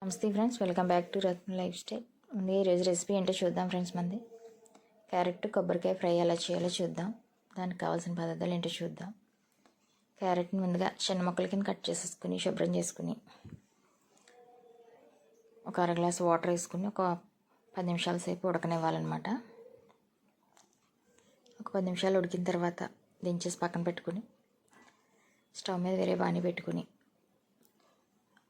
నమస్తే friends, welcome back to Ratna life style. ముందు ఈరోజు రెసిపీ ఏంటో చూద్దాం ఫ్రెండ్స్. మంది క్యారెట్ కొబ్బరికాయ ఫ్రై ఎలా చేయాలో చూద్దాం. దానికి కావాల్సిన పదార్థాలు ఏంటో చూద్దాం. క్యారెట్ని ముందుగా చిన్న ముక్కల కింద కట్ చేసేసుకుని శుభ్రం చేసుకుని ఒక అర గ్లాస్ వాటర్ వేసుకుని ఒక 10 నిమిషాల సేపు ఉడకనివ్వాలన్నమాట. ఒక 10 నిమిషాలు ఉడికిన తర్వాత దించేసి పక్కన పెట్టుకుని స్టవ్ మీద వేరే బాణీ పెట్టుకుని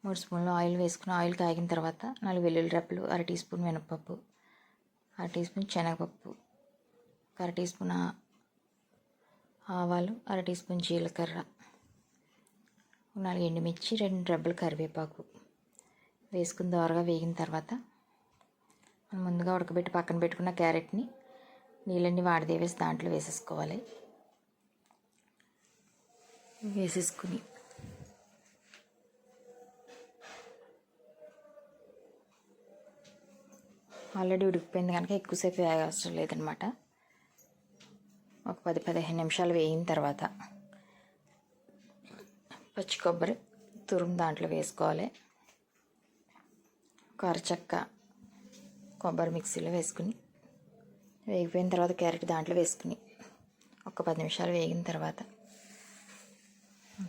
3 స్పూన్లు ఆయిల్ వేసుకుని ఆయిల్ కాగిన తర్వాత 4 వెల్లుల్లి రెప్పలు, అర టీ స్పూన్ మినపప్పు, అర టీ స్పూన్ శనగపప్పు, అర టీ స్పూన్ ఆవాలు, అర టీ స్పూన్ జీలకర్ర, 4 ఎండుమిర్చి, 2 రెబ్బలు కరివేపాకు వేసుకుని దోరగా వేగిన తర్వాత మనం ముందుగా ఉడకబెట్టి పక్కన పెట్టుకున్న క్యారెట్ని నీళ్ళన్నీ వాడిదేవేసి దాంట్లో వేసేసుకోవాలి. వేసేసుకుని ఆల్రెడీ ఉడికిపోయింది కనుక ఎక్కువసేపు వేయవసరం లేదనమాట. ఒక 10-15 నిమిషాలు వేగిన తర్వాత పచ్చి కొబ్బరి తురుము దాంట్లో వేసుకోవాలి. ఒక అరచక్క కొబ్బరి మిక్సీలో వేసుకుని వేగిపోయిన తర్వాత క్యారెట్ దాంట్లో వేసుకుని ఒక 10 నిమిషాలు వేగిన తర్వాత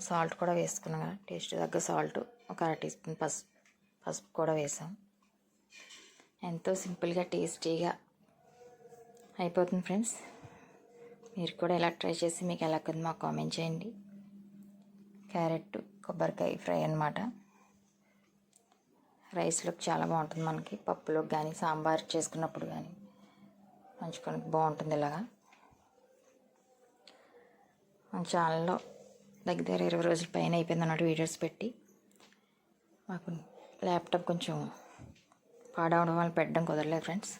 సాల్ట్ కూడా వేసుకున్నాం కదా, టేస్ట్ తగ్గ సాల్ట్, ఒక అర టీ స్పూన్ పసుపు కూడా వేసాం. ఎంతో సింపుల్గా టేస్టీగా అయిపోతుంది ఫ్రెండ్స్. మీరు కూడా ఎలా ట్రై చేసి మీకు ఎలా కొంది మాకు కామెంట్ చేయండి. క్యారెట్ కొబ్బరికాయ ఫ్రై అన్నమాట. రైస్లోకి చాలా బాగుంటుంది, మనకి పప్పులోకి కానీ సాంబార్ చేసుకున్నప్పుడు కానీ మంచుకొని బాగుంటుంది. ఇలాగా మన ఛానల్లో దగ్గర 20 రోజుల పైన అయిపోయింది అన్నట్టు వీడియోస్ పెట్టి. మాకు ల్యాప్టాప్ కొంచెం పాడవడం వల్ల పెట్టడం కుదరలేదు ఫ్రెండ్స్.